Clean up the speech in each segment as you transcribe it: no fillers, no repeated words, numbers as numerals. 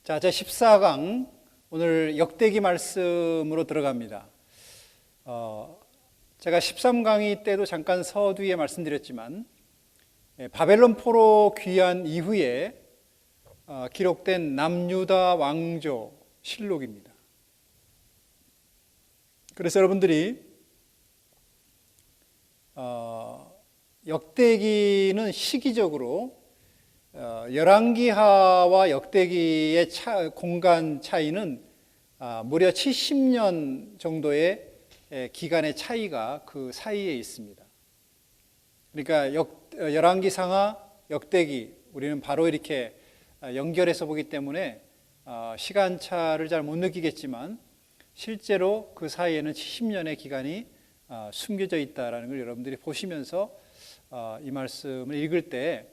자, 제 14강 오늘 역대기 말씀으로 들어갑니다. 제가 13강의 때도 잠깐 서두에 말씀드렸지만 바벨론 포로 귀환 이후에 기록된 남유다 왕조 실록입니다. 그래서 여러분들이 역대기는 시기적으로 열왕기하와 역대기의 공간 차이는 무려 70년 정도의 기간의 차이가 그 사이에 있습니다. 그러니까 열왕기상하, 역대기 우리는 바로 이렇게 연결해서 보기 때문에 시간차를 잘 못 느끼겠지만 실제로 그 사이에는 70년의 기간이 숨겨져 있다는 걸 여러분들이 보시면서 이 말씀을 읽을 때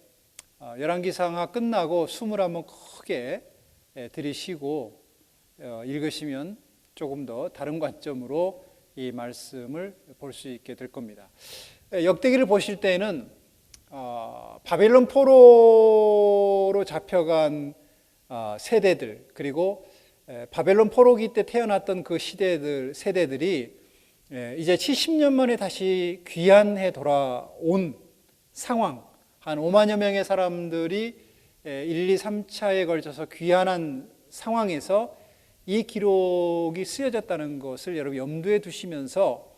열왕기상하 끝나고 숨을 한번 크게 들이쉬고 읽으시면 조금 더 다른 관점으로 이 말씀을 볼 수 있게 될 겁니다. 역대기를 보실 때는 바벨론 포로로 잡혀간 세대들, 그리고 바벨론 포로기 때 태어났던 그 세대들이 이제 70년 만에 다시 귀환해 돌아온 상황, 한 5만여 명의 사람들이 1, 2, 3차에 걸쳐서 귀환한 상황에서 이 기록이 쓰여졌다는 것을 여러분 염두에 두시면서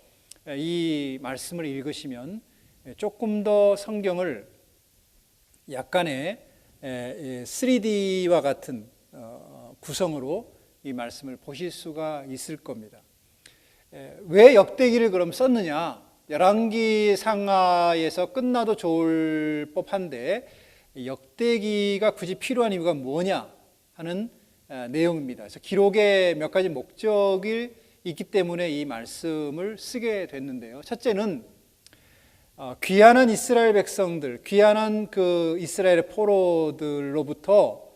이 말씀을 읽으시면 조금 더 성경을 약간의 3D와 같은 구성으로 이 말씀을 보실 수가 있을 겁니다. 왜 역대기를 그럼 썼느냐? 열왕기상하에서 끝나도 좋을 법한데 역대기가 굳이 필요한 이유가 뭐냐 하는 내용입니다. 그래서 기록에 몇 가지 목적이 있기 때문에 이 말씀을 쓰게 됐는데요. 첫째는 귀환한 이스라엘 백성들, 귀환한 그 이스라엘의 포로들로부터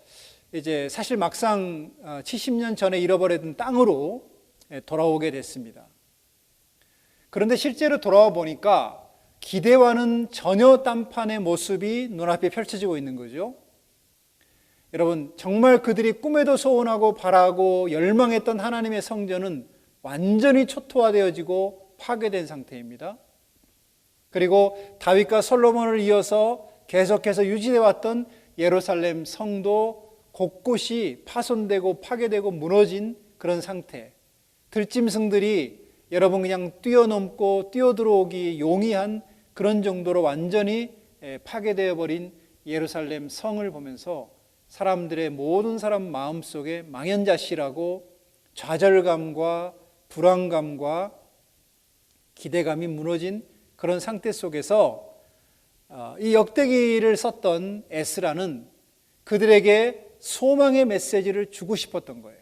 이제 사실 막상 70년 전에 잃어버렸던 땅으로 돌아오게 됐습니다. 그런데 실제로 돌아와 보니까 기대와는 전혀 딴판의 모습이 눈앞에 펼쳐지고 있는 거죠. 여러분, 정말 그들이 꿈에도 소원하고 바라고 열망했던 하나님의 성전은 완전히 초토화되어지고 파괴된 상태입니다. 그리고 다윗과 솔로몬을 이어서 계속해서 유지되어 왔던 예루살렘 성도 곳곳이 파손되고 파괴되고 무너진 그런 상태. 들짐승들이 여러분 그냥 뛰어넘고 뛰어들어오기 용이한 그런 정도로 완전히 파괴되어 버린 예루살렘 성을 보면서 사람들의 모든 사람 마음속에 망연자실하고 좌절감과 불안감과 기대감이 무너진 그런 상태 속에서 이 역대기를 썼던 에스라는 그들에게 소망의 메시지를 주고 싶었던 거예요.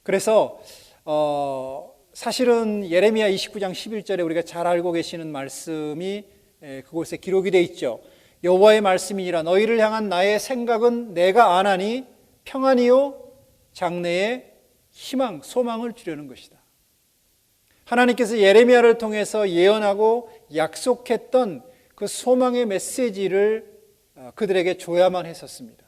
그래서 사실은 예레미야 29장 11절에 우리가 잘 알고 계시는 말씀이 그곳에 기록이 되어 있죠. 여호와의 말씀이니라 너희를 향한 나의 생각은 내가 아나니 평안이요 장래의 희망, 소망을 주려는 것이다. 하나님께서 예레미야를 통해서 예언하고 약속했던 그 소망의 메시지를 그들에게 줘야만 했었습니다.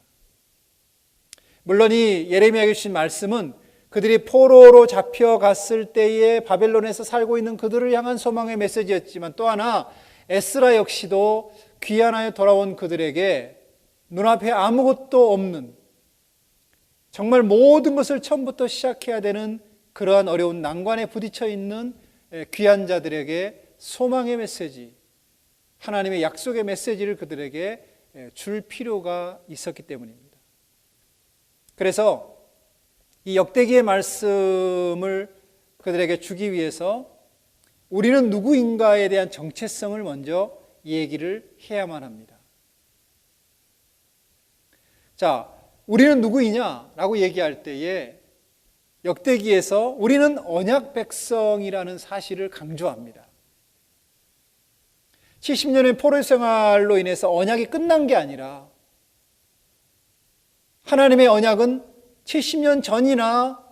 물론 이 예레미야에게 주신 말씀은 그들이 포로로 잡혀갔을 때에 바벨론에서 살고 있는 그들을 향한 소망의 메시지였지만 또 하나 에스라 역시도 귀환하여 돌아온 그들에게 눈앞에 아무것도 없는 정말 모든 것을 처음부터 시작해야 되는 그러한 어려운 난관에 부딪혀 있는 귀한 자들에게 소망의 메시지, 하나님의 약속의 메시지를 그들에게 줄 필요가 있었기 때문입니다. 그래서 이 역대기의 말씀을 그들에게 주기 위해서 우리는 누구인가에 대한 정체성을 먼저 얘기를 해야만 합니다. 자, 우리는 누구이냐라고 얘기할 때에 역대기에서 우리는 언약 백성이라는 사실을 강조합니다. 70년의 포로 생활로 인해서 언약이 끝난 게 아니라 하나님의 언약은 70년 전이나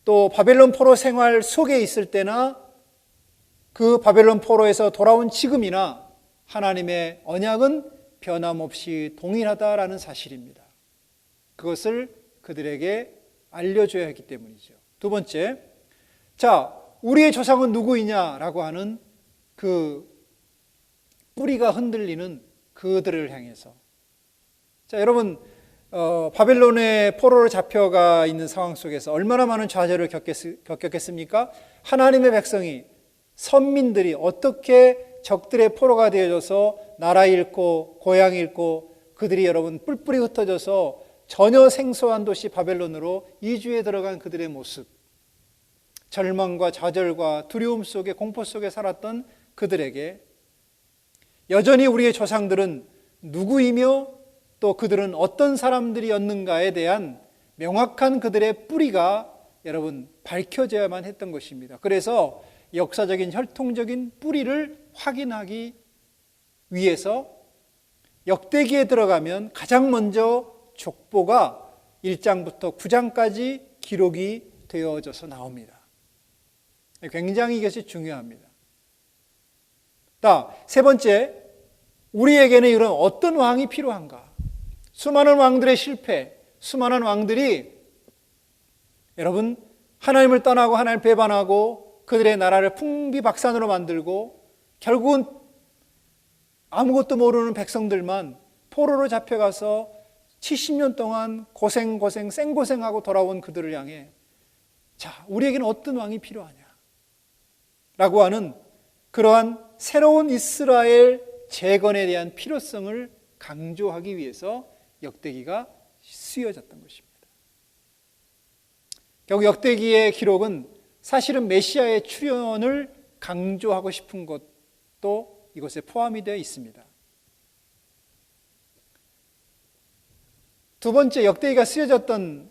또 바벨론 포로 생활 속에 있을 때나 그 바벨론 포로에서 돌아온 지금이나 하나님의 언약은 변함없이 동일하다라는 사실입니다. 그것을 그들에게 알려줘야 했기 때문이죠. 두 번째, 자, 우리의 조상은 누구이냐라고 하는 그 뿌리가 흔들리는 그들을 향해서. 자, 여러분, 바벨론의 포로로 잡혀가 있는 상황 속에서 얼마나 많은 좌절을 겪었겠습니까? 하나님의 백성이, 선민들이 어떻게 적들의 포로가 되어져서 나라 잃고 고향 잃고 그들이 여러분 뿔뿔이 흩어져서 전혀 생소한 도시 바벨론으로 이주해 들어간 그들의 모습, 절망과 좌절과 두려움 속에, 공포 속에 살았던 그들에게 여전히 우리의 조상들은 누구이며 또 그들은 어떤 사람들이었는가에 대한 명확한 그들의 뿌리가 여러분 밝혀져야만 했던 것입니다. 그래서 역사적인 혈통적인 뿌리를 확인하기 위해서 역대기에 들어가면 가장 먼저 족보가 1장부터 9장까지 기록이 되어져서 나옵니다. 굉장히 이것이 중요합니다. 세 번째, 우리에게는 이런 어떤 왕이 필요한가? 수많은 왕들의 실패, 수많은 왕들이 여러분 하나님을 떠나고 하나님을 배반하고 그들의 나라를 풍비박산으로 만들고 결국은 아무것도 모르는 백성들만 포로로 잡혀가서 70년 동안 생고생하고 돌아온 그들을 향해 자, 우리에게는 어떤 왕이 필요하냐? 라고 하는 그러한 새로운 이스라엘 재건에 대한 필요성을 강조하기 위해서 역대기가 쓰여졌던 것입니다. 결국 역대기의 기록은 사실은 메시아의 출현을 강조하고 싶은 것도 이것에 포함이 되어 있습니다. 두 번째, 역대기가 쓰여졌던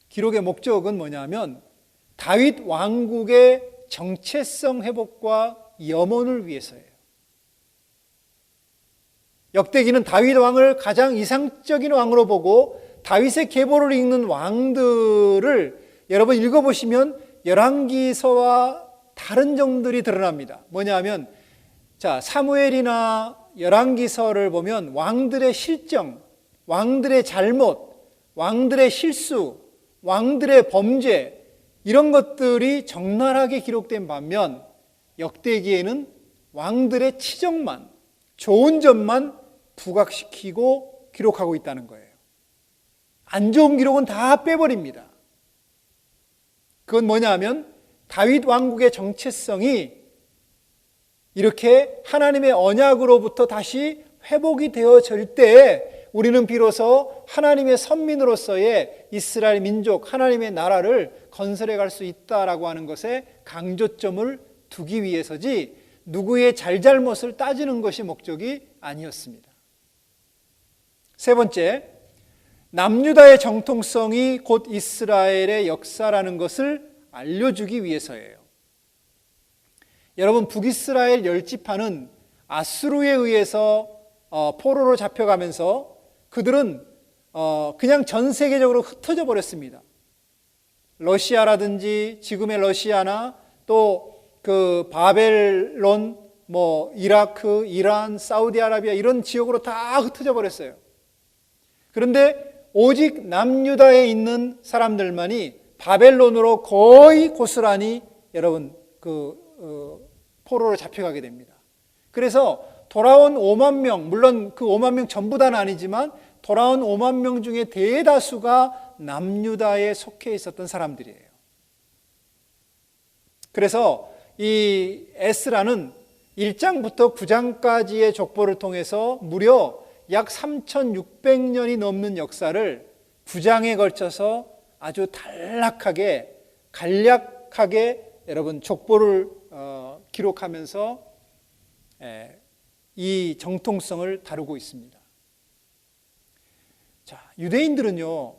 기록의 목적은 뭐냐면 다윗 왕국의 정체성 회복과 염원을 위해서예요. 역대기는 다윗 왕을 가장 이상적인 왕으로 보고 다윗의 계보를 읽는 왕들을 여러분 읽어보시면 열왕기서와 다른 점들이 드러납니다. 뭐냐면 자, 사무엘이나 열왕기서를 보면 왕들의 실정, 왕들의 잘못, 왕들의 실수, 왕들의 범죄 이런 것들이 적나라하게 기록된 반면 역대기에는 왕들의 치적만, 좋은 점만 부각시키고 기록하고 있다는 거예요. 안 좋은 기록은 다 빼버립니다. 그건 뭐냐면 다윗 왕국의 정체성이 이렇게 하나님의 언약으로부터 다시 회복이 되어질 때 우리는 비로소 하나님의 선민으로서의 이스라엘 민족, 하나님의 나라를 건설해 갈 수 있다라고 하는 것에 강조점을 두기 위해서지 누구의 잘잘못을 따지는 것이 목적이 아니었습니다. 세 번째, 남유다의 정통성이 곧 이스라엘의 역사라는 것을 알려주기 위해서예요. 여러분, 북이스라엘 10지파는 아수르에 의해서 포로로 잡혀가면서 그들은 그냥 전 세계적으로 흩어져 버렸습니다. 러시아라든지 지금의 러시아나 또 그 바벨론, 이라크, 이란, 사우디아라비아 이런 지역으로 다 흩어져 버렸어요. 그런데 오직 남유다에 있는 사람들만이 바벨론으로 거의 고스란히 여러분 포로로 잡혀가게 됩니다. 그래서 돌아온 5만 명, 물론 그 5만 명 전부 다는 아니지만 돌아온 5만 명 중에 대다수가 남유다에 속해 있었던 사람들이에요. 그래서 이 에스라는 1장부터 9장까지의 족보를 통해서 무려 약 3,600년이 넘는 역사를 9장에 걸쳐서 아주 단락하게 간략하게 여러분 족보를 기록하면서 이 정통성을 다루고 있습니다. 자, 유대인들은요,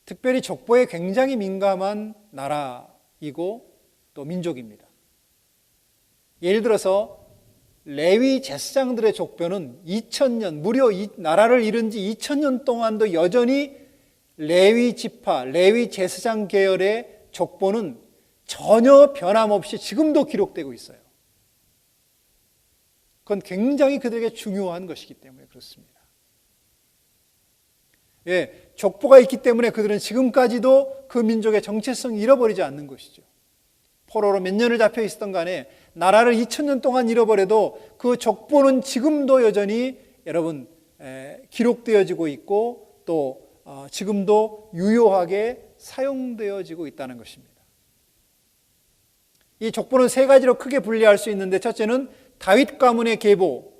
특별히 족보에 굉장히 민감한 나라이고 또 민족입니다. 예를 들어서 레위 제사장들의 족보는 2000년, 무려 나라를 이룬 지 2000년 동안도 여전히 레위 지파, 레위 제사장 계열의 족보는 전혀 변함없이 지금도 기록되고 있어요. 그건 굉장히 그들에게 중요한 것이기 때문에 그렇습니다. 족보가 있기 때문에 그들은 지금까지도 그 민족의 정체성을 잃어버리지 않는 것이죠. 포로로 몇 년을 잡혀 있었던 간에 나라를 2000년 동안 잃어버려도 그 족보는 지금도 여전히 여러분 기록되어지고 있고 또 지금도 유효하게 사용되어지고 있다는 것입니다. 이 족보는 세 가지로 크게 분리할 수 있는데, 첫째는 다윗 가문의 계보,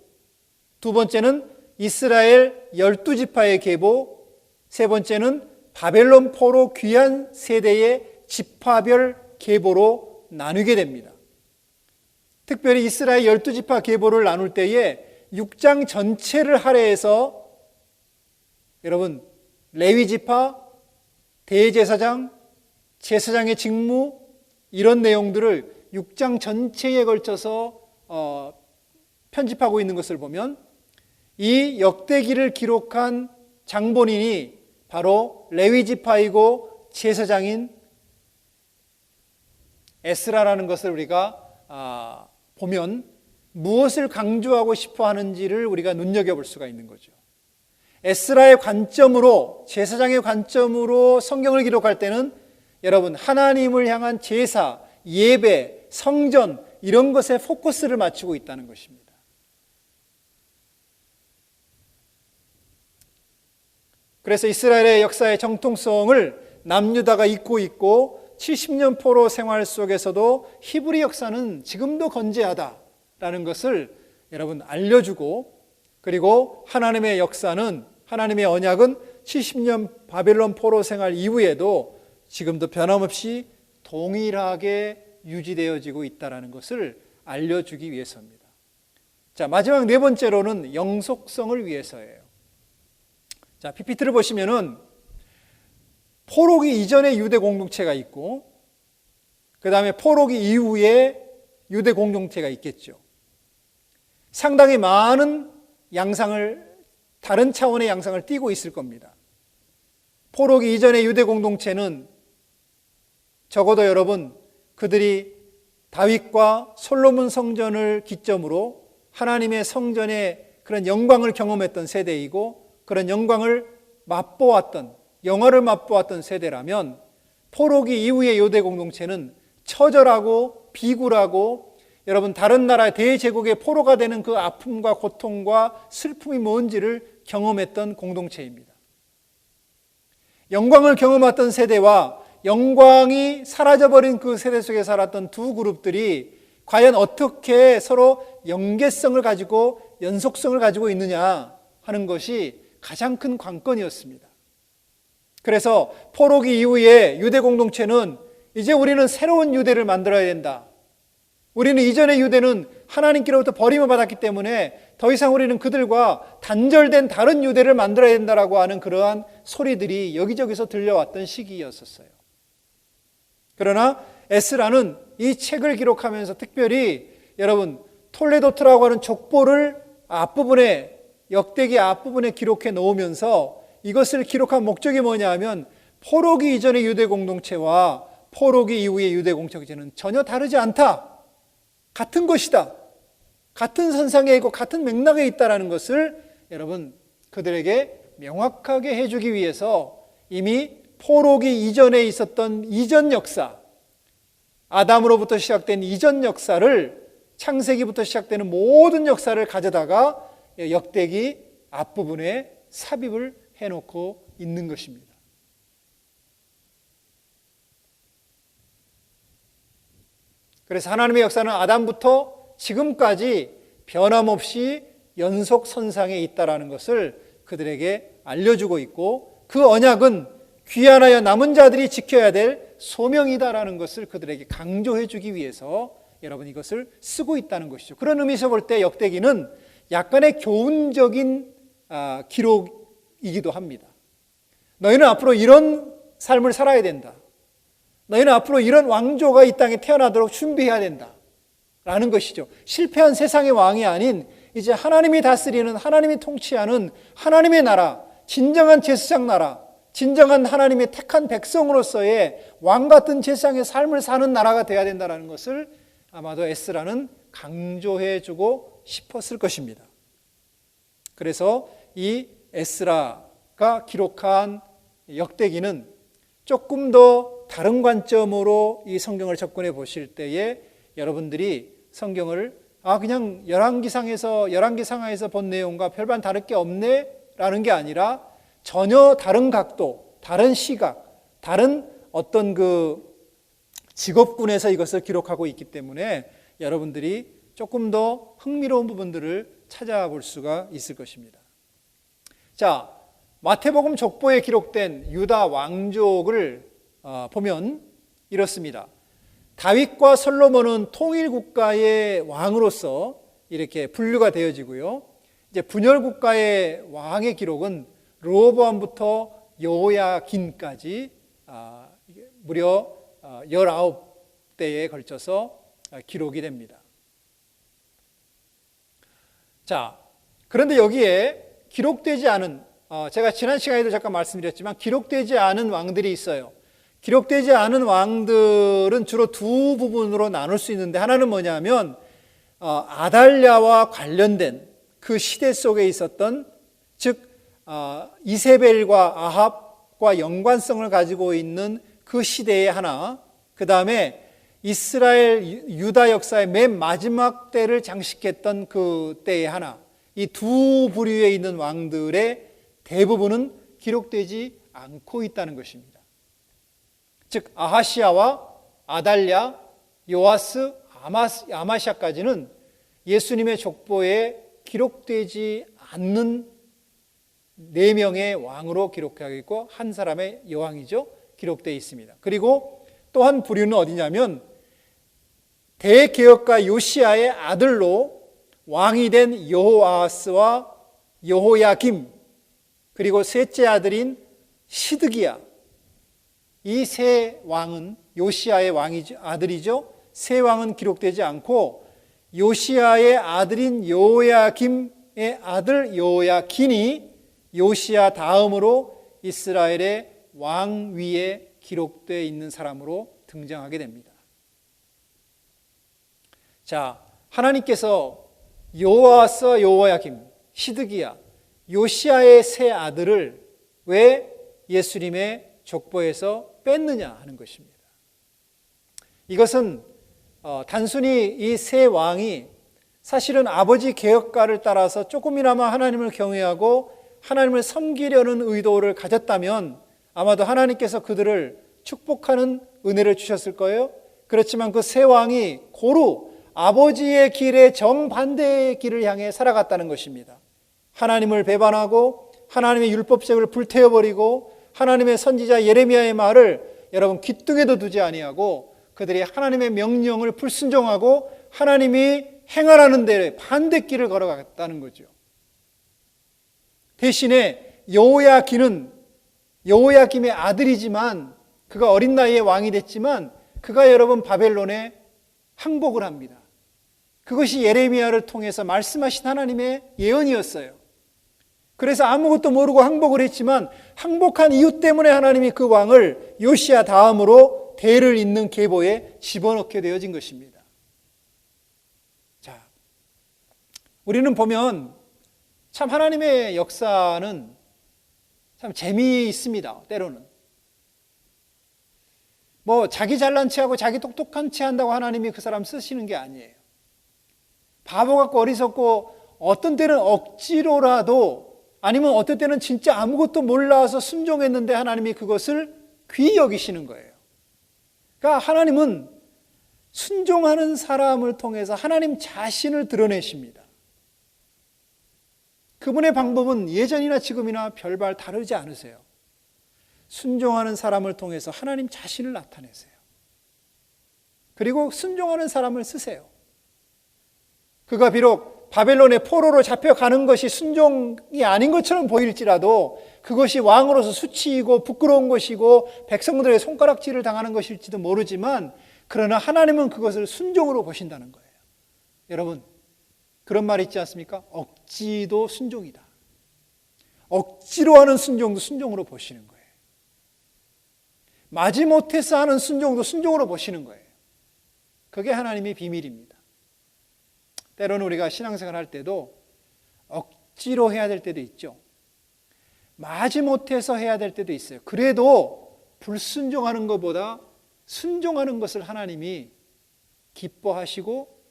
두 번째는 이스라엘 12지파의 계보, 세 번째는 바벨론 포로 귀환 세대의 지파별 계보로 나누게 됩니다. 특별히 이스라엘 12지파 계보를 나눌 때에 6장 전체를 할애해서 여러분 레위지파, 대제사장, 제사장의 직무 이런 내용들을 6장 전체에 걸쳐서 편집하고 있는 것을 보면 이 역대기를 기록한 장본인이 바로 레위지파이고 제사장인 에스라라는 것을 우리가 보면 무엇을 강조하고 싶어 하는지를 우리가 눈여겨볼 수가 있는 거죠. 에스라의 관점으로, 제사장의 관점으로 성경을 기록할 때는 여러분 하나님을 향한 제사, 예배, 성전 이런 것에 포커스를 맞추고 있다는 것입니다. 그래서 이스라엘의 역사의 정통성을 남유다가 잇고 있고 70년 포로 생활 속에서도 히브리 역사는 지금도 건재하다라는 것을 여러분 알려주고, 그리고 하나님의 역사는, 하나님의 언약은 70년 바벨론 포로 생활 이후에도 지금도 변함없이 동일하게 유지되어지고 있다는 것을 알려주기 위해서입니다. 자, 마지막 네 번째로는 영속성을 위해서예요. 자, PPT를 보시면은 포로기 이전에 유대 공동체가 있고 그 다음에 포로기 이후에 유대 공동체가 있겠죠. 상당히 많은 양상을, 다른 차원의 양상을 띠고 있을 겁니다. 포로기 이전의 유대 공동체는 적어도 여러분 그들이 다윗과 솔로몬 성전을 기점으로 하나님의 성전의 그런 영광을 경험했던 세대이고 그런 영광을 맛보았던, 영화를 맛보았던 세대라면 포로기 이후의 유대 공동체는 처절하고 비굴하고 여러분 다른 나라의 대제국의 포로가 되는 그 아픔과 고통과 슬픔이 뭔지를 경험했던 공동체입니다. 영광을 경험했던 세대와 영광이 사라져버린 그 세대 속에 살았던 두 그룹들이 과연 어떻게 서로 연계성을 가지고 연속성을 가지고 있느냐 하는 것이 가장 큰 관건이었습니다. 그래서 포로기 이후에 유대 공동체는 이제 우리는 새로운 유대를 만들어야 된다. 우리는 이전의 유대는 하나님께로부터 버림을 받았기 때문에 더 이상 우리는 그들과 단절된 다른 유대를 만들어야 된다라고 하는 그러한 소리들이 여기저기서 들려왔던 시기였었어요. 그러나 에스라는 이 책을 기록하면서 특별히 여러분 톨레도트라고 하는 족보를 앞부분에, 역대기 앞부분에 기록해 놓으면서 이것을 기록한 목적이 뭐냐 하면 포로기 이전의 유대 공동체와 포로기 이후의 유대 공동체는 전혀 다르지 않다. 같은 것이다. 같은 선상에 있고 같은 맥락에 있다는 것을 여러분 그들에게 명확하게 해주기 위해서 이미 포로기 이전에 있었던 이전 역사, 아담으로부터 시작된 이전 역사를, 창세기부터 시작되는 모든 역사를 가져다가 역대기 앞부분에 삽입을 해놓고 있는 것입니다. 그래서 하나님의 역사는 아담부터 지금까지 변함없이 연속선상에 있다는 것을 그들에게 알려주고 있고 그 언약은 귀환하여 남은 자들이 지켜야 될 소명이다라는 것을 그들에게 강조해 주기 위해서 여러분 이것을 쓰고 있다는 것이죠. 그런 의미에서 볼 때 역대기는 약간의 교훈적인 기록이기도 합니다. 너희는 앞으로 이런 삶을 살아야 된다. 너희는 앞으로 이런 왕조가 이 땅에 태어나도록 준비해야 된다 라는 것이죠. 실패한 세상의 왕이 아닌 이제 하나님이 다스리는, 하나님이 통치하는 하나님의 나라, 진정한 제사장 나라, 진정한 하나님의 택한 백성으로서의 왕같은 제사장의 삶을 사는 나라가 되어야 된다는 것을 아마도 에스라는 강조해주고 싶었을 것입니다. 그래서 이 에스라 루카가 기록한 역대기는 조금 더 다른 관점으로 이 성경을 접근해 보실 때에 여러분들이 성경을 그냥 열왕기상에서 본 내용과 별반 다를 게 없네 라는 게 아니라 전혀 다른 각도, 다른 시각, 다른 어떤 그 직업군에서 이것을 기록하고 있기 때문에 여러분들이 조금 더 흥미로운 부분들을 찾아볼 수가 있을 것입니다. 자, 마태복음 족보에 기록된 유다 왕족을 보면 이렇습니다. 다윗과 솔로몬은 통일 국가의 왕으로서 이렇게 분류가 되어지고요. 이제 분열 국가의 왕의 기록은 르호보암부터 여호야긴까지 무려 19대에 걸쳐서 기록이 됩니다. 자, 그런데 여기에 기록되지 않은, 제가 지난 시간에도 잠깐 말씀드렸지만 기록되지 않은 왕들이 있어요. 기록되지 않은 왕들은 주로 두 부분으로 나눌 수 있는데, 하나는 뭐냐면 아달랴와 관련된 그 시대 속에 있었던, 즉 이세벨과 아합과 연관성을 가지고 있는 그 시대의 하나, 그 다음에 이스라엘 유다 역사의 맨 마지막 때를 장식했던 그 때의 하나, 이 두 부류에 있는 왕들의 대부분은 기록되지 않고 있다는 것입니다. 즉 아하시아와 아달랴, 요아스, 아마시아까지는 예수님의 족보에 기록되지 않는 4명의 왕으로 기록하고 있고 한 사람의 여왕이죠. 기록되어 있습니다. 그리고 또 한 부류는 어디냐면 대개혁가 요시아의 아들로 왕이 된 여호아스와 여호야김, 그리고 셋째 아들인 시드기야, 이 세 왕은 요시아의 아들이죠. 세 왕은 기록되지 않고 요시아의 아들인 여호야김의 아들 여호야긴이 요시아 다음으로 이스라엘의 왕위에 기록되어 있는 사람으로 등장하게 됩니다. 자, 하나님께서 여호아스와 여호야김, 시드기야, 요시아의 세 아들을 왜 예수님의 족보에서 뺐느냐 하는 것입니다. 이것은 단순히 이 세 왕이 사실은 아버지 개혁가를 따라서 조금이나마 하나님을 경외하고 하나님을 섬기려는 의도를 가졌다면 아마도 하나님께서 그들을 축복하는 은혜를 주셨을 거예요. 그렇지만 그 세 왕이 고루 아버지의 길의 정반대의 길을 향해 살아갔다는 것입니다. 하나님을 배반하고 하나님의 율법책을 불태워버리고 하나님의 선지자 예레미야의 말을 여러분 귓등에도 두지 아니하고 그들이 하나님의 명령을 불순종하고 하나님이 행하라는 데에 반대길을 걸어갔다는 거죠. 대신에 여호야긴은 여호야김의 아들이지만 그가 어린 나이에 왕이 됐지만 그가 여러분 바벨론에 항복을 합니다. 그것이 예레미야를 통해서 말씀하신 하나님의 예언이었어요. 그래서 아무것도 모르고 항복을 했지만 항복한 이유 때문에 하나님이 그 왕을 요시야 다음으로 대를 잇는 계보에 집어넣게 되어진 것입니다. 자, 우리는 보면 참 하나님의 역사는 참 재미있습니다. 때로는 자기 잘난 체하고 자기 똑똑한 체 한다고 하나님이 그 사람 쓰시는 게 아니에요. 바보 같고 어리석고 어떤 때는 억지로라도 아니면 어떤 때는 진짜 아무것도 몰라서 순종했는데 하나님이 그것을 귀히 여기시는 거예요. 그러니까 하나님은 순종하는 사람을 통해서 하나님 자신을 드러내십니다. 그분의 방법은 예전이나 지금이나 별반 다르지 않으세요. 순종하는 사람을 통해서 하나님 자신을 나타내세요. 그리고 순종하는 사람을 쓰세요. 그가 비록 바벨론의 포로로 잡혀가는 것이 순종이 아닌 것처럼 보일지라도 그것이 왕으로서 수치이고 부끄러운 것이고 백성들의 손가락질을 당하는 것일지도 모르지만 그러나 하나님은 그것을 순종으로 보신다는 거예요. 여러분, 그런 말 있지 않습니까? 억지도 순종이다. 억지로 하는 순종도 순종으로 보시는 거예요. 마지못해서 하는 순종도 순종으로 보시는 거예요. 그게 하나님의 비밀입니다. 때로는 우리가 신앙생활 할 때도 억지로 해야 될 때도 있죠. 마지못해서 해야 될 때도 있어요. 그래도 불순종하는 것보다 순종하는 것을 하나님이 기뻐하시고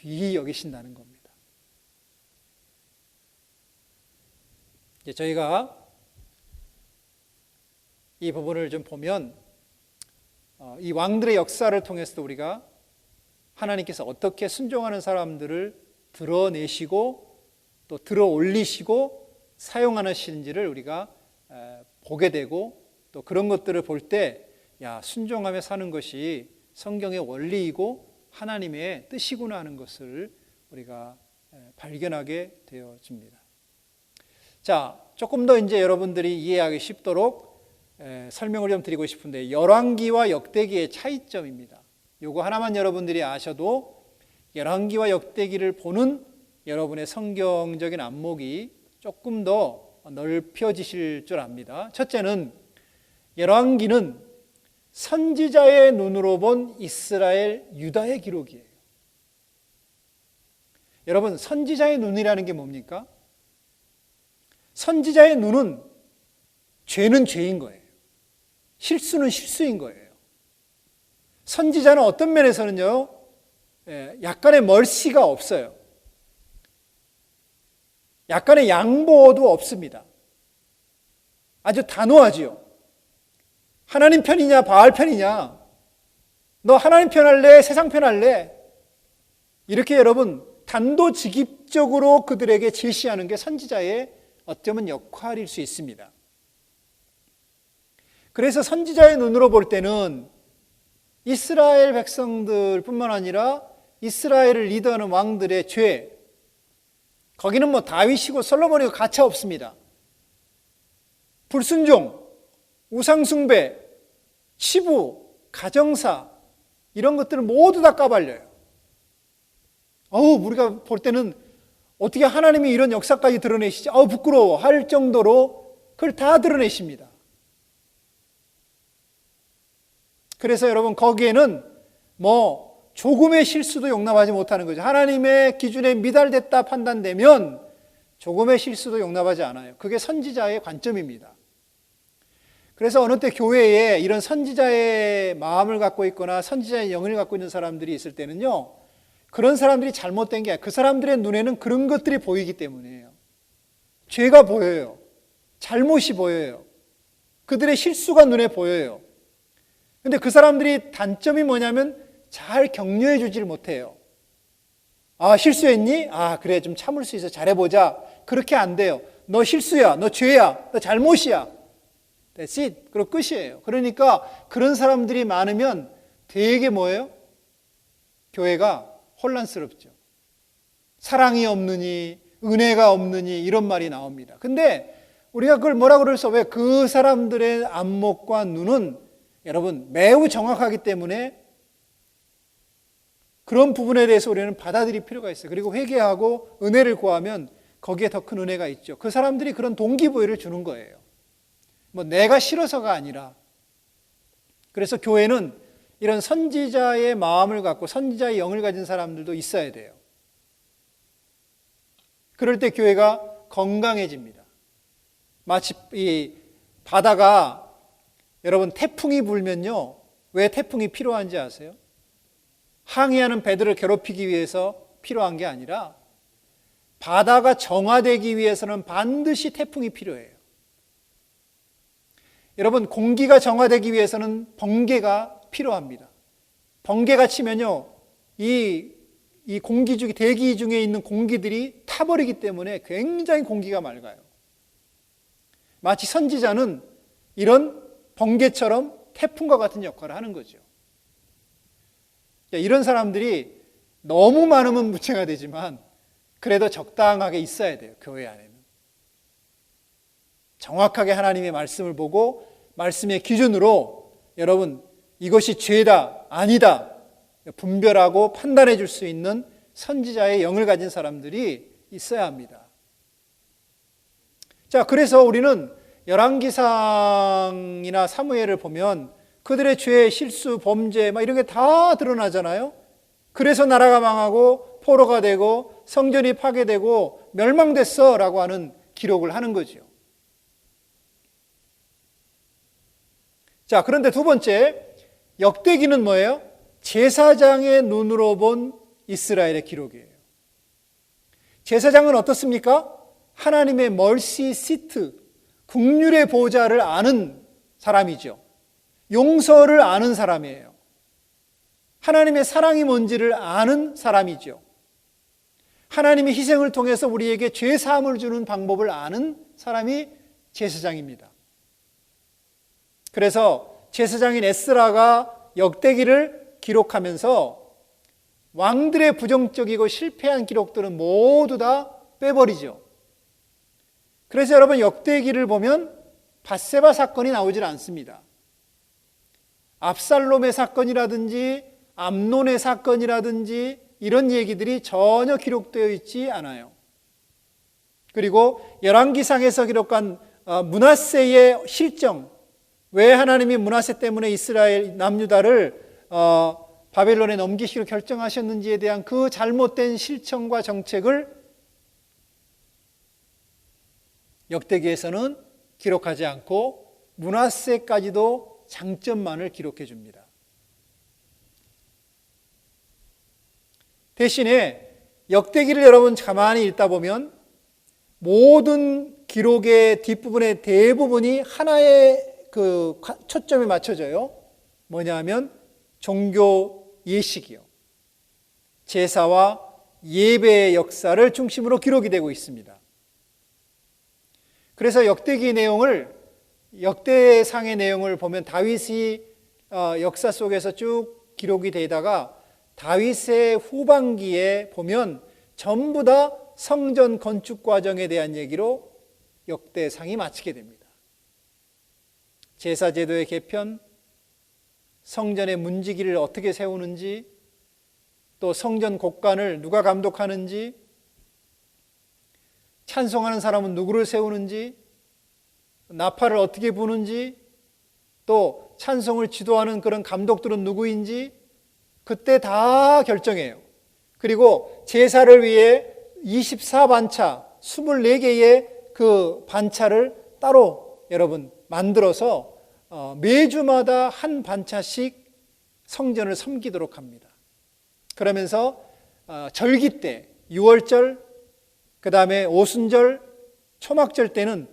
귀히 여기신다는 겁니다. 이제 저희가 이 부분을 좀 보면 이 왕들의 역사를 통해서도 우리가 하나님께서 어떻게 순종하는 사람들을 드러내시고 또 들어 올리시고 사용하시는지를 우리가 보게 되고 또 그런 것들을 볼 때 순종하며 사는 것이 성경의 원리이고 하나님의 뜻이구나 하는 것을 우리가 발견하게 되어집니다. 자, 조금 더 이제 여러분들이 이해하기 쉽도록 설명을 좀 드리고 싶은데, 열왕기와 역대기의 차이점입니다. 요거 하나만 여러분들이 아셔도 열왕기와 역대기를 보는 여러분의 성경적인 안목이 조금 더 넓혀지실 줄 압니다. 첫째는 열왕기는 선지자의 눈으로 본 이스라엘 유다의 기록이에요. 여러분, 선지자의 눈이라는 게 뭡니까? 선지자의 눈은 죄는 죄인 거예요. 실수는 실수인 거예요. 선지자는 어떤 면에서는요, 약간의 멀씨가 없어요. 약간의 양보도 없습니다. 아주 단호하지요. 하나님 편이냐 바알 편이냐, 너 하나님 편 할래 세상 편 할래, 이렇게 여러분 단도직입적으로 그들에게 제시하는 게 선지자의 어쩌면 역할일 수 있습니다. 그래서 선지자의 눈으로 볼 때는 이스라엘 백성들뿐만 아니라 이스라엘을 리더하는 왕들의 죄, 거기는 뭐 다윗이고 솔로몬이고 가차 없습니다. 불순종, 우상숭배, 치부, 가정사, 이런 것들을 모두 다 까발려요. 우리가 볼 때는 어떻게 하나님이 이런 역사까지 드러내시지? 부끄러워 할 정도로 그걸 다 드러내십니다. 그래서 여러분, 거기에는 뭐 조금의 실수도 용납하지 못하는 거죠. 하나님의 기준에 미달됐다 판단되면 조금의 실수도 용납하지 않아요. 그게 선지자의 관점입니다. 그래서 어느 때 교회에 이런 선지자의 마음을 갖고 있거나 선지자의 영을 갖고 있는 사람들이 있을 때는요, 그런 사람들이 잘못된 게 아니라 그 사람들의 눈에는 그런 것들이 보이기 때문이에요. 죄가 보여요. 잘못이 보여요. 그들의 실수가 눈에 보여요. 근데 그 사람들이 단점이 뭐냐면 잘 격려해 주질 못해요. 실수했니? 그래, 좀 참을 수 있어. 잘해보자. 그렇게 안 돼요. 너 실수야. 너 죄야. 너 잘못이야. That's it. 그리고 끝이에요. 그러니까 그런 사람들이 많으면 되게 뭐예요? 교회가 혼란스럽죠. 사랑이 없느니, 은혜가 없느니, 이런 말이 나옵니다. 근데 우리가 그걸 뭐라 그럴 수 없어요. 그 사람들의 안목과 눈은 여러분 매우 정확하기 때문에 그런 부분에 대해서 우리는 받아들일 필요가 있어요. 그리고 회개하고 은혜를 구하면 거기에 더 큰 은혜가 있죠. 그 사람들이 그런 동기부여를 주는 거예요. 뭐 내가 싫어서가 아니라. 그래서 교회는 이런 선지자의 마음을 갖고 선지자의 영을 가진 사람들도 있어야 돼요. 그럴 때 교회가 건강해집니다. 마치 이 바다가 여러분 태풍이 불면요, 왜 태풍이 필요한지 아세요? 항해하는 배들을 괴롭히기 위해서 필요한 게 아니라 바다가 정화되기 위해서는 반드시 태풍이 필요해요. 여러분, 공기가 정화되기 위해서는 번개가 필요합니다. 번개가 치면요, 이 공기 중에, 대기 중에 있는 공기들이 타버리기 때문에 굉장히 공기가 맑아요. 마치 선지자는 이런 번개처럼 태풍과 같은 역할을 하는 거죠. 이런 사람들이 너무 많으면 문제가 되지만 그래도 적당하게 있어야 돼요. 교회 안에는. 정확하게 하나님의 말씀을 보고 말씀의 기준으로 여러분 이것이 죄다 아니다 분별하고 판단해 줄 수 있는 선지자의 영을 가진 사람들이 있어야 합니다. 자, 그래서 우리는 열왕기상이나 사무엘을 보면 그들의 죄, 실수, 범죄 이런 게 다 드러나잖아요. 그래서 나라가 망하고 포로가 되고 성전이 파괴되고 멸망됐어 라고 하는 기록을 하는 거죠. 자, 그런데 두 번째, 역대기는 뭐예요? 제사장의 눈으로 본 이스라엘의 기록이에요. 제사장은 어떻습니까? 하나님의 멀시 시트, 긍휼의 보좌를 아는 사람이죠. 용서를 아는 사람이에요. 하나님의 사랑이 뭔지를 아는 사람이죠. 하나님의 희생을 통해서 우리에게 죄 사함을 주는 방법을 아는 사람이 제사장입니다. 그래서 제사장인 에스라가 역대기를 기록하면서 왕들의 부정적이고 실패한 기록들은 모두 다 빼버리죠. 그래서 여러분, 역대기를 보면 밧세바 사건이 나오질 않습니다. 압살롬의 사건이라든지 암논의 사건이라든지 이런 얘기들이 전혀 기록되어 있지 않아요. 그리고 열왕기상에서 기록한 므낫세의 실정, 왜 하나님이 므낫세 때문에 이스라엘 남유다를 바벨론에 넘기시기로 결정하셨는지에 대한 그 잘못된 실천과 정책을 역대기에서는 기록하지 않고 므낫세까지도 장점만을 기록해 줍니다. 대신에 역대기를 여러분 가만히 읽다 보면 모든 기록의 뒷부분의 대부분이 하나의 그 초점에 맞춰져요. 뭐냐 하면 종교 예식이요. 제사와 예배의 역사를 중심으로 기록이 되고 있습니다. 그래서 역대기 내용을, 역대상의 내용을 보면 다윗이 역사 속에서 쭉 기록이 되다가 다윗의 후반기에 보면 전부 다 성전 건축 과정에 대한 얘기로 역대상이 마치게 됩니다. 제사제도의 개편, 성전의 문지기를 어떻게 세우는지, 또 성전 곡간을 누가 감독하는지, 찬송하는 사람은 누구를 세우는지, 나팔을 어떻게 부는지, 또 찬송을 지도하는 그런 감독들은 누구인지 그때 다 결정해요. 그리고 제사를 위해 24반차, 24개의 그 반차를 따로 여러분 만들어서 매주마다 한 반차씩 성전을 섬기도록 합니다. 그러면서 절기 때, 6월절, 그 다음에 오순절, 초막절 때는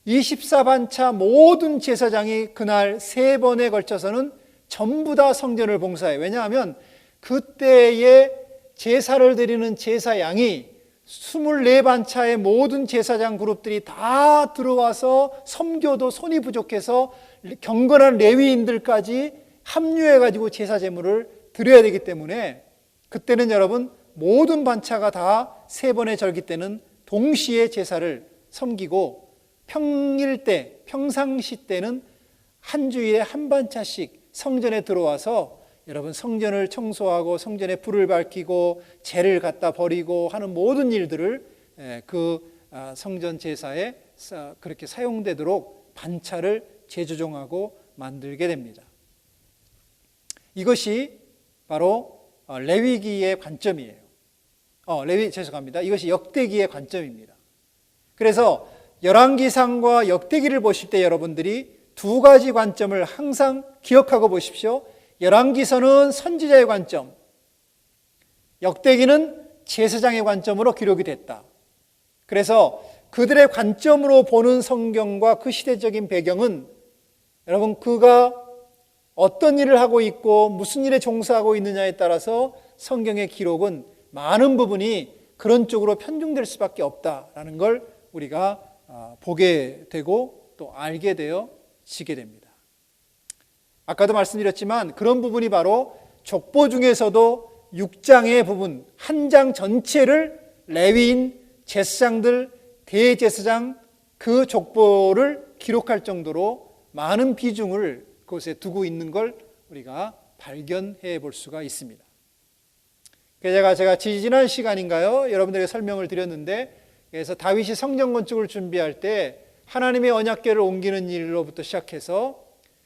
24반차 모든 제사장이 그날 3번에 걸쳐서는 전부 다 성전을 봉사해요. 왜냐하면 그때의 제사를 드리는 제사양이 24반차의 모든 제사장 그룹들이 다 들어와서 섬겨도 손이 부족해서 경건한 레위인들까지 합류해가지고 제사 제물을 드려야 되기 때문에 그때는 여러분 모든 반차가 다 3번의 절기 때는 동시에 제사를 섬기고 평일 때, 평상시 때는 한 주일에 한 반차씩 성전에 들어와서 여러분 성전을 청소하고 성전에 불을 밝히고 재를 갖다 버리고 하는 모든 일들을 그 성전 제사에 그렇게 사용되도록 반차를 재조정하고 만들게 됩니다. 이것이 바로 레위기의 관점이에요. 죄송합니다. 이것이 역대기의 관점입니다. 그래서 열왕기상과 역대기를 보실 때 여러분들이 두 가지 관점을 항상 기억하고 보십시오. 열왕기서는 선지자의 관점, 역대기는 제사장의 관점으로 기록이 됐다. 그래서 그들의 관점으로 보는 성경과 그 시대적인 배경은 여러분 그가 어떤 일을 하고 있고 무슨 일에 종사하고 있느냐에 따라서 성경의 기록은 많은 부분이 그런 쪽으로 편중될 수밖에 없다라는 걸 우리가 보게 되고 또 알게 되어지게 됩니다. 아까도 말씀드렸지만 그런 부분이 바로 족보 중에서도 6장의 부분, 한 장 전체를 레위인, 제사장들, 대제사장 그 족보를 기록할 정도로 많은 비중을 그곳에 두고 있는 걸 우리가 발견해 볼 수가 있습니다. 그래서 제가 지난 시간인가요? 여러분들에게 설명을 드렸는데, 그래서 다윗이 성전 건축을 준비할 때 하나님의 언약궤를 옮기는 일로부터 시작해서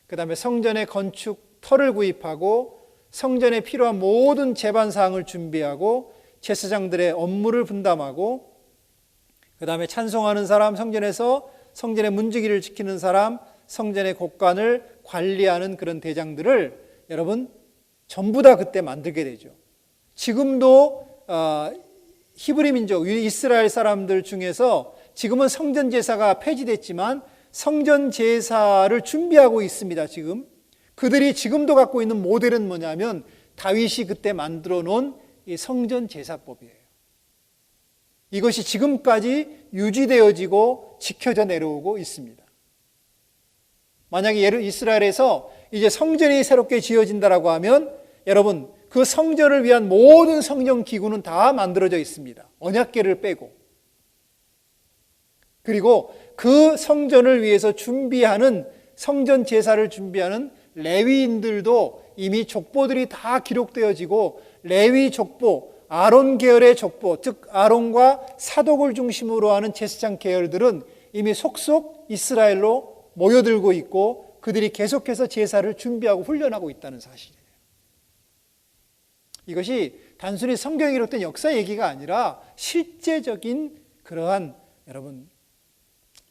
그 다음에 성전의 건축 터를 구입하고 성전에 필요한 모든 제반 사항을 준비하고 제사장들의 업무를 분담하고 그 다음에 찬송하는 사람, 성전에서 성전의 문지기를 지키는 사람, 성전의 곡간을 관리하는 그런 대장들을 여러분 전부 다 그때 만들게 되죠. 지금도 히브리 민족, 이스라엘 사람들 중에서 지금은 성전 제사가 폐지됐지만 성전 제사를 준비하고 있습니다. 지금 그들이 지금도 갖고 있는 모델은 뭐냐면 다윗이 그때 만들어 놓은 이 성전 제사법이에요. 이것이 지금까지 유지되어지고 지켜져 내려오고 있습니다. 만약에 이스라엘에서 이제 성전이 새롭게 지어진다라고 하면 여러분 그 성전을 위한 모든 성전 기구는 다 만들어져 있습니다. 언약궤를 빼고. 그리고 그 성전을 위해서 준비하는 성전 제사를 준비하는 레위인들도 이미 족보들이 다 기록되어지고 레위 족보, 아론 계열의 족보, 즉 아론과 사독을 중심으로 하는 제사장 계열들은 이미 속속 이스라엘로 모여들고 있고 그들이 계속해서 제사를 준비하고 훈련하고 있다는 사실이에요. 이것이 단순히 성경에 기록된 역사 얘기가 아니라 실제적인 그러한 여러분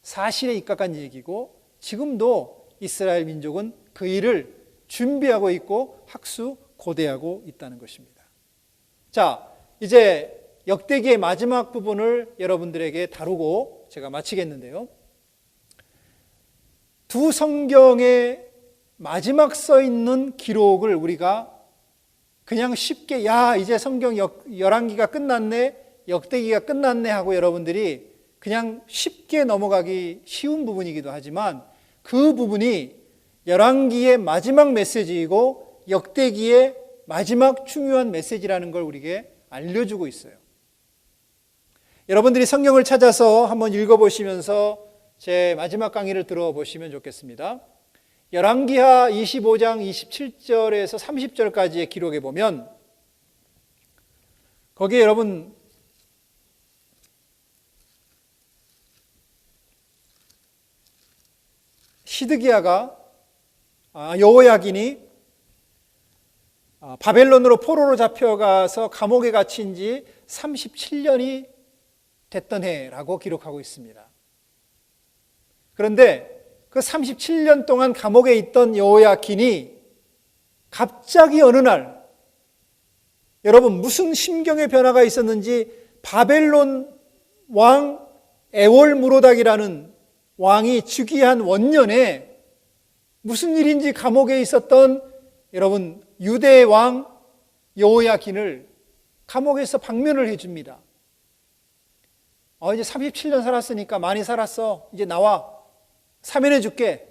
사실에 입각한 얘기고 지금도 이스라엘 민족은 그 일을 준비하고 있고 학수고대하고 있다는 것입니다. 자, 이제 역대기의 마지막 부분을 여러분들에게 다루고 제가 마치겠는데요. 두 성경의 마지막 써 있는 기록을 우리가 그냥 쉽게 이제 성경 열왕기가 끝났네, 역대기가 끝났네 하고 여러분들이 그냥 쉽게 넘어가기 쉬운 부분이기도 하지만 그 부분이 열왕기의 마지막 메시지이고 역대기의 마지막 중요한 메시지라는 걸 우리에게 알려주고 있어요. 여러분들이 성경을 찾아서 한번 읽어보시면서 제 마지막 강의를 들어보시면 좋겠습니다. 열왕기하 25장 27절에서 30절까지의 기록에 보면 거기에 여러분 시드기야가 여호야긴이 바벨론으로 포로로 잡혀가서 감옥에 갇힌 지 37년이 됐던 해라고 기록하고 있습니다. 그런데 그 37년 동안 감옥에 있던 여호야긴이 갑자기 어느 날 여러분 무슨 심경의 변화가 있었는지 바벨론 왕 에월무로닥이라는 왕이 즉위한 원년에 무슨 일인지 감옥에 있었던 여러분 유대의 왕 여호야긴을 감옥에서 방면을 해줍니다. 이제 37년 살았으니까 많이 살았어. 이제 나와. 사면해 줄게.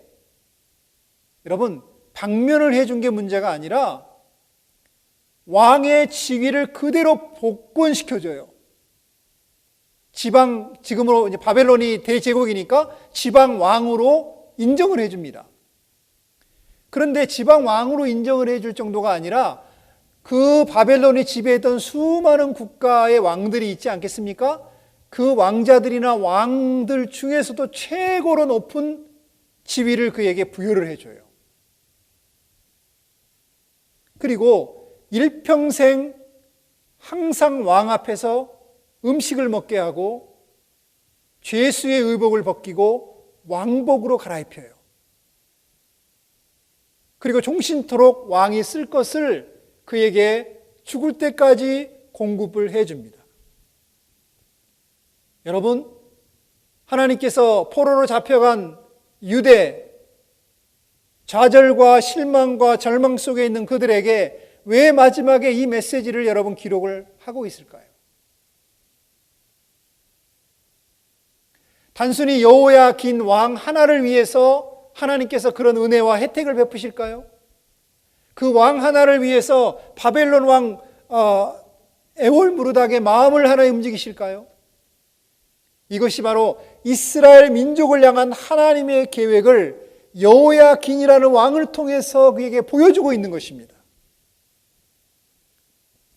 여러분 방면을 해준 게 문제가 아니라 왕의 직위를 그대로 복권시켜줘요. 지금으로 이제 바벨론이 대제국이니까 지방 왕으로 인정을 해줍니다. 그런데 지방 왕으로 인정을 해줄 정도가 아니라 그 바벨론이 지배했던 수많은 국가의 왕들이 있지 않겠습니까? 그 왕자들이나 왕들 중에서도 최고로 높은 지위를 그에게 부여를 해줘요. 그리고 일평생 항상 왕 앞에서 음식을 먹게 하고 죄수의 의복을 벗기고 왕복으로 갈아입혀요. 그리고 종신토록 왕이 쓸 것을 그에게 죽을 때까지 공급을 해줍니다. 여러분, 하나님께서 포로로 잡혀간 유대, 좌절과 실망과 절망 속에 있는 그들에게 왜 마지막에 이 메시지를 여러분 기록을 하고 있을까요? 단순히 여호야긴 왕 하나를 위해서 하나님께서 그런 은혜와 혜택을 베푸실까요? 그 왕 하나를 위해서 바벨론 왕 에월무르닥의 마음을 하나 움직이실까요? 이것이 바로 이스라엘 민족을 향한 하나님의 계획을 여호야긴이라는 왕을 통해서 그에게 보여주고 있는 것입니다.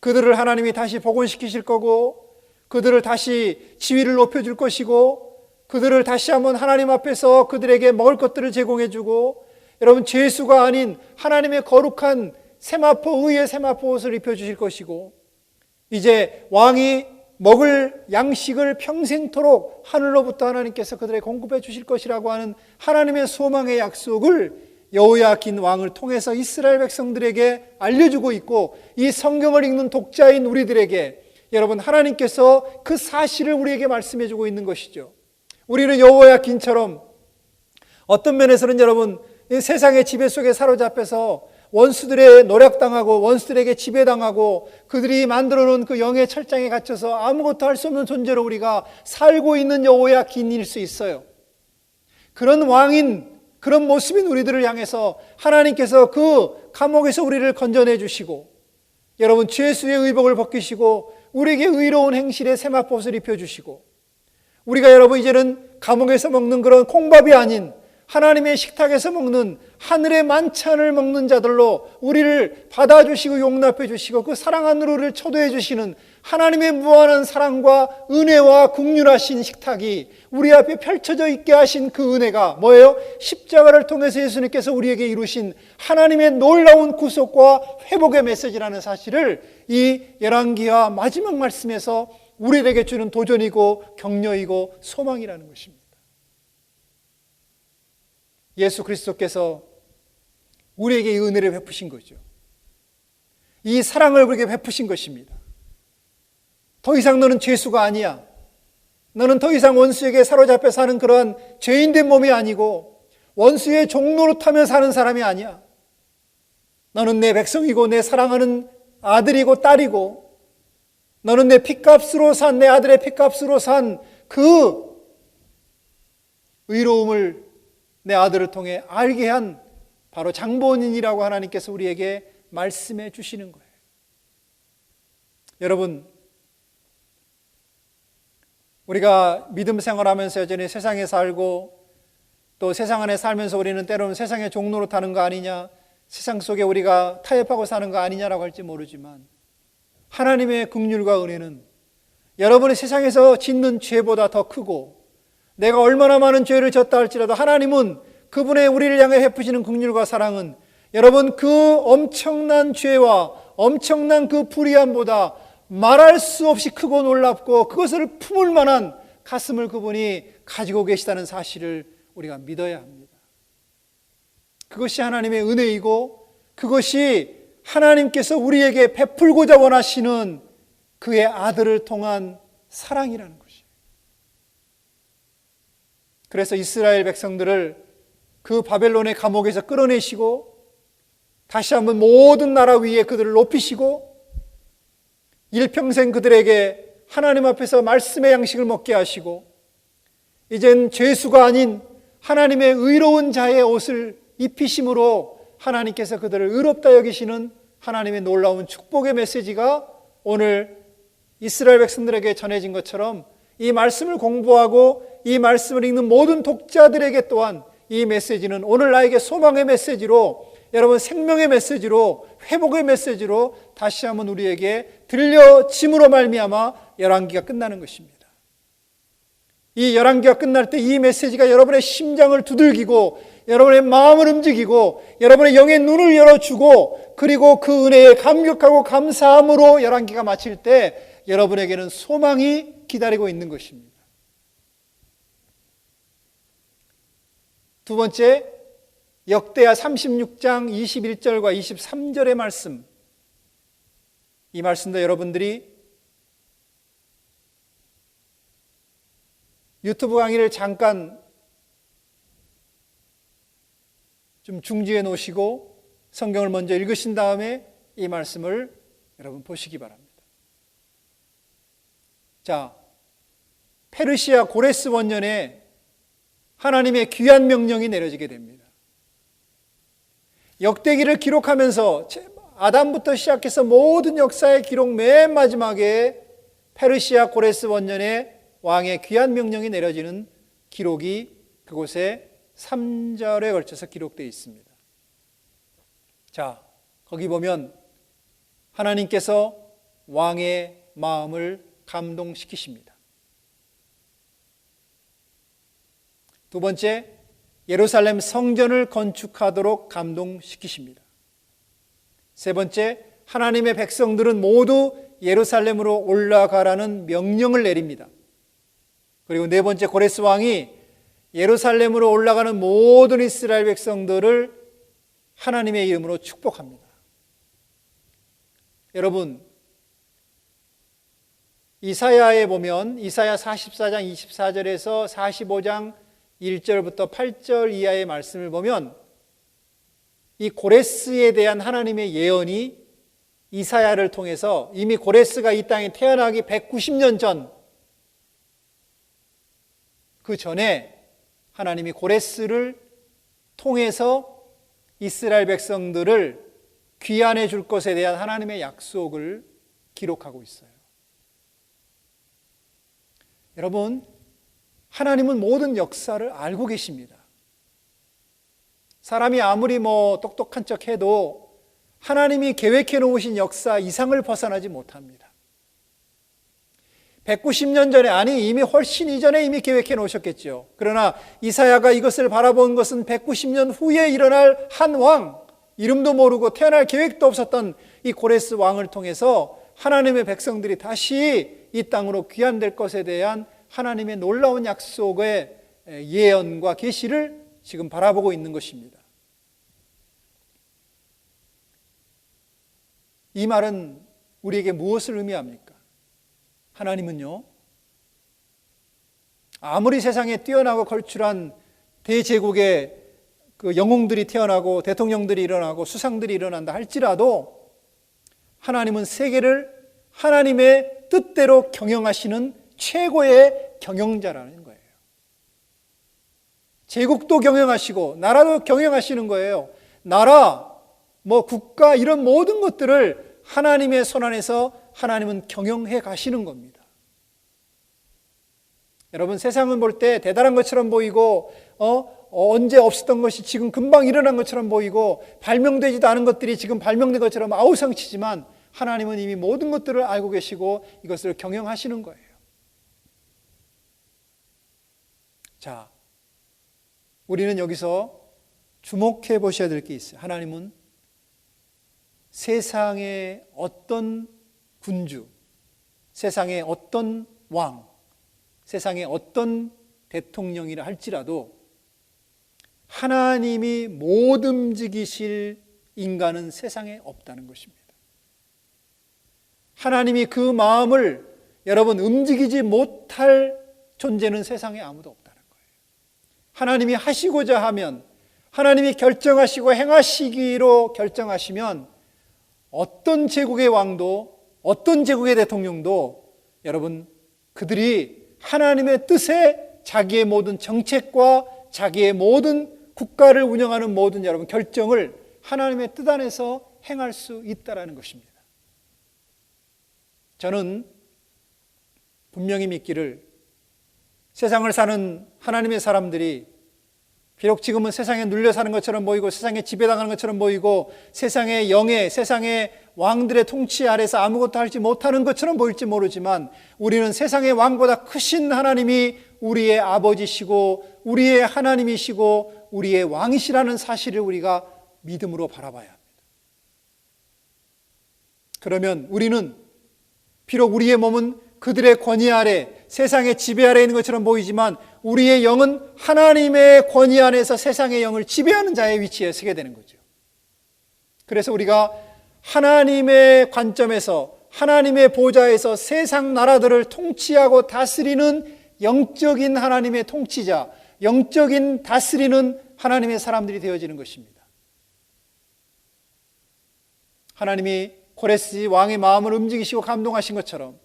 그들을 하나님이 다시 복원시키실 거고 그들을 다시 지위를 높여줄 것이고 그들을 다시 한번 하나님 앞에서 그들에게 먹을 것들을 제공해 주고 여러분 죄수가 아닌 하나님의 거룩한 의의 세마포 옷을 입혀주실 것이고 이제 왕이 먹을 양식을 평생토록 하늘로부터 하나님께서 그들에게 공급해 주실 것이라고 하는 하나님의 소망의 약속을 여호야긴 왕을 통해서 이스라엘 백성들에게 알려주고 있고, 이 성경을 읽는 독자인 우리들에게 여러분, 하나님께서 그 사실을 우리에게 말씀해 주고 있는 것이죠. 우리는 여호야긴처럼 어떤 면에서는 여러분, 세상의 지배 속에 사로잡혀서 원수들의 노략당하고 원수들에게 지배당하고 그들이 만들어 놓은 그 영의 철장에 갇혀서 아무것도 할 수 없는 존재로 우리가 살고 있는 여호야긴일 수 있어요. 그런 왕인, 그런 모습인 우리들을 향해서 하나님께서 그 감옥에서 우리를 건져내 주시고, 여러분, 죄수의 의복을 벗기시고 우리에게 의로운 행실의 세마포옷을 입혀주시고, 우리가 여러분 이제는 감옥에서 먹는 그런 콩밥이 아닌 하나님의 식탁에서 먹는 하늘의 만찬을 먹는 자들로 우리를 받아주시고 용납해 주시고 그 사랑 안으로 우리를 초대해 주시는 하나님의 무한한 사랑과 은혜와 긍휼하신 식탁이 우리 앞에 펼쳐져 있게 하신 그 은혜가 뭐예요? 십자가를 통해서 예수님께서 우리에게 이루신 하나님의 놀라운 구속과 회복의 메시지라는 사실을 이 열왕기하 마지막 말씀에서 우리에게 주는 도전이고 격려이고 소망이라는 것입니다. 예수 그리스도께서 우리에게 이 은혜를 베푸신 거죠. 이 사랑을 우리에게 베푸신 것입니다. 더 이상 너는 죄수가 아니야. 너는 더 이상 원수에게 사로잡혀 사는 그러한 죄인된 몸이 아니고 원수의 종노릇하며 사는 사람이 아니야. 너는 내 백성이고 내 사랑하는 아들이고 딸이고, 너는 내 핏값으로 산, 내 아들의 핏값으로 산 그 의로움을 내 아들을 통해 알게 한 바로 장본인이라고 하나님께서 우리에게 말씀해 주시는 거예요. 여러분, 우리가 믿음 생활하면서 여전히 세상에 살고 또 세상 안에 살면서 우리는 때로는 세상의 종로로 타는 거 아니냐, 세상 속에 우리가 타협하고 사는 거 아니냐라고 할지 모르지만, 하나님의 긍휼과 은혜는 여러분이 세상에서 짓는 죄보다 더 크고, 내가 얼마나 많은 죄를 졌다 할지라도 하나님은 그분의 우리를 향해 베푸시는 긍휼과 사랑은 여러분 그 엄청난 죄와 엄청난 그 불의함보다 말할 수 없이 크고 놀랍고 그것을 품을 만한 가슴을 그분이 가지고 계시다는 사실을 우리가 믿어야 합니다. 그것이 하나님의 은혜이고 그것이 하나님께서 우리에게 베풀고자 원하시는 그의 아들을 통한 사랑이라는 것이에요. 그래서 이스라엘 백성들을 그 바벨론의 감옥에서 끌어내시고 다시 한번 모든 나라 위에 그들을 높이시고 일평생 그들에게 하나님 앞에서 말씀의 양식을 먹게 하시고, 이젠 죄수가 아닌 하나님의 의로운 자의 옷을 입히심으로 하나님께서 그들을 의롭다 여기시는 하나님의 놀라운 축복의 메시지가 오늘 이스라엘 백성들에게 전해진 것처럼 이 말씀을 공부하고 이 말씀을 읽는 모든 독자들에게 또한 이 메시지는 오늘 나에게 소망의 메시지로, 여러분 생명의 메시지로, 회복의 메시지로 다시 한번 우리에게 들려짐으로 말미암아 열왕기가 끝나는 것입니다. 이 열왕기가 끝날 때 이 메시지가 여러분의 심장을 두들기고 여러분의 마음을 움직이고 여러분의 영의 눈을 열어주고, 그리고 그 은혜에 감격하고 감사함으로 열왕기가 마칠 때 여러분에게는 소망이 기다리고 있는 것입니다. 두 번째, 역대하 36장 21절과 23절의 말씀, 이 말씀도 여러분들이 유튜브 강의를 잠깐 좀 중지해 놓으시고 성경을 먼저 읽으신 다음에 이 말씀을 여러분 보시기 바랍니다. 자, 페르시아 고레스 원년에 하나님의 귀한 명령이 내려지게 됩니다. 역대기를 기록하면서 아담부터 시작해서 모든 역사의 기록 맨 마지막에 페르시아 고레스 원년에 왕의 귀한 명령이 내려지는 기록이 그곳에 3절에 걸쳐서 기록되어 있습니다. 자, 거기 보면 하나님께서 왕의 마음을 감동시키십니다. 두 번째, 예루살렘 성전을 건축하도록 감동시키십니다. 세 번째, 하나님의 백성들은 모두 예루살렘으로 올라가라는 명령을 내립니다. 그리고 네 번째, 고레스 왕이 예루살렘으로 올라가는 모든 이스라엘 백성들을 하나님의 이름으로 축복합니다. 여러분, 이사야에 보면 이사야 44장 24절에서 45장 1절부터 8절 이하의 말씀을 보면 이 고레스에 대한 하나님의 예언이 이사야를 통해서 이미 고레스가 이 땅에 태어나기 190년 전, 그 전에 하나님이 고레스를 통해서 이스라엘 백성들을 귀환해 줄 것에 대한 하나님의 약속을 기록하고 있어요. 여러분, 하나님은 모든 역사를 알고 계십니다. 사람이 아무리 똑똑한 척 해도 하나님이 계획해 놓으신 역사 이상을 벗어나지 못합니다. 190년 전에, 아니 이미 훨씬 이전에 이미 계획해 놓으셨겠죠. 그러나 이사야가 이것을 바라본 것은 190년 후에 일어날 한 왕, 이름도 모르고 태어날 계획도 없었던 이 고레스 왕을 통해서 하나님의 백성들이 다시 이 땅으로 귀환될 것에 대한 하나님의 놀라운 약속의 예언과 계시를 지금 바라보고 있는 것입니다. 이 말은 우리에게 무엇을 의미합니까? 하나님은요, 아무리 세상에 뛰어나고 걸출한 대제국의 그 영웅들이 태어나고 대통령들이 일어나고 수상들이 일어난다 할지라도 하나님은 세계를 하나님의 뜻대로 경영하시는 최고의 경영자라는 거예요. 제국도 경영하시고 나라도 경영하시는 거예요. 나라, 국가 이런 모든 것들을 하나님의 손 안에서 하나님은 경영해 가시는 겁니다. 여러분, 세상은 볼 때 대단한 것처럼 보이고 언제 없었던 것이 지금 금방 일어난 것처럼 보이고 발명되지도 않은 것들이 지금 발명된 것처럼 아우성치지만 하나님은 이미 모든 것들을 알고 계시고 이것을 경영하시는 거예요. 자, 우리는 여기서 주목해 보셔야 될 게 있어요. 하나님은 세상의 어떤 군주, 세상의 어떤 왕, 세상의 어떤 대통령이라 할지라도 하나님이 못 움직이실 인간은 세상에 없다는 것입니다. 하나님이 그 마음을 여러분 움직이지 못할 존재는 세상에 아무도 없다는 거예요. 하나님이 하시고자 하면, 하나님이 결정하시고 행하시기로 결정하시면 어떤 제국의 왕도, 어떤 제국의 대통령도 여러분 그들이 하나님의 뜻에 자기의 모든 정책과 자기의 모든 국가를 운영하는 모든 여러분 결정을 하나님의 뜻 안에서 행할 수 있다라는 것입니다. 저는 분명히 믿기를 세상을 사는 하나님의 사람들이 비록 지금은 세상에 눌려 사는 것처럼 보이고 세상에 지배당하는 것처럼 보이고 세상의 영예, 세상의 왕들의 통치 아래서 아무것도 하지 못하는 것처럼 보일지 모르지만 우리는 세상의 왕보다 크신 하나님이 우리의 아버지시고 우리의 하나님이시고 우리의 왕이시라는 사실을 우리가 믿음으로 바라봐야 합니다. 그러면 우리는 비록 우리의 몸은 그들의 권위 아래, 세상의 지배 아래 있는 것처럼 보이지만 우리의 영은 하나님의 권위 안에서 세상의 영을 지배하는 자의 위치에 서게 되는 거죠. 그래서 우리가 하나님의 관점에서, 하나님의 보좌에서 세상 나라들을 통치하고 다스리는 영적인 하나님의 통치자, 영적인 다스리는 하나님의 사람들이 되어지는 것입니다. 하나님이 고레스 왕의 마음을 움직이시고 감동하신 것처럼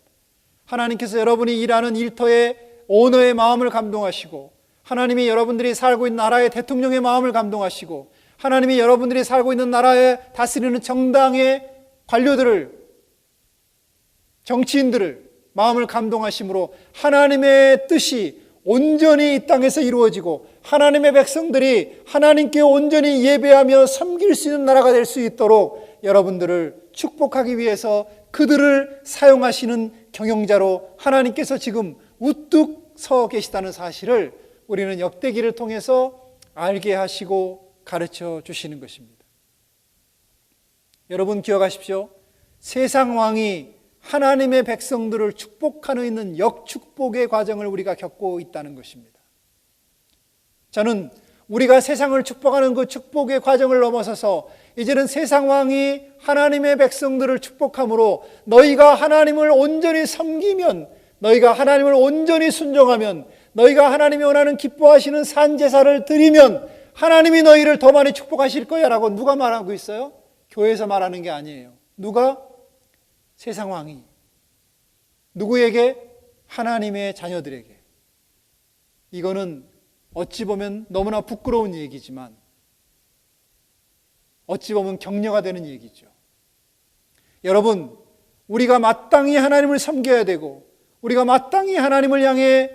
하나님께서 여러분이 일하는 일터의 오너의 마음을 감동하시고 하나님이 여러분들이 살고 있는 나라의 대통령의 마음을 감동하시고 하나님이 여러분들이 살고 있는 나라에 다스리는 정당의 관료들을, 정치인들을 마음을 감동하심으로 하나님의 뜻이 온전히 이 땅에서 이루어지고 하나님의 백성들이 하나님께 온전히 예배하며 섬길 수 있는 나라가 될 수 있도록 여러분들을 축복하기 위해서 그들을 사용하시는 경영자로 하나님께서 지금 우뚝 서 계시다는 사실을 우리는 역대기를 통해서 알게 하시고 가르쳐 주시는 것입니다. 여러분 기억하십시오. 세상 왕이 하나님의 백성들을 축복하는 있는 역축복의 과정을 우리가 겪고 있다는 것입니다. 저는 우리가 세상을 축복하는 그 축복의 과정을 넘어서서 이제는 세상 왕이 하나님의 백성들을 축복함으로 너희가 하나님을 온전히 섬기면, 너희가 하나님을 온전히 순종하면, 너희가 하나님이 원하는 기뻐하시는 산제사를 드리면 하나님이 너희를 더 많이 축복하실 거야 라고 누가 말하고 있어요? 교회에서 말하는 게 아니에요. 누가? 세상 왕이. 누구에게? 하나님의 자녀들에게. 이거는 어찌 보면 너무나 부끄러운 얘기지만 어찌 보면 격려가 되는 얘기죠. 여러분, 우리가 마땅히 하나님을 섬겨야 되고, 우리가 마땅히 하나님을 향해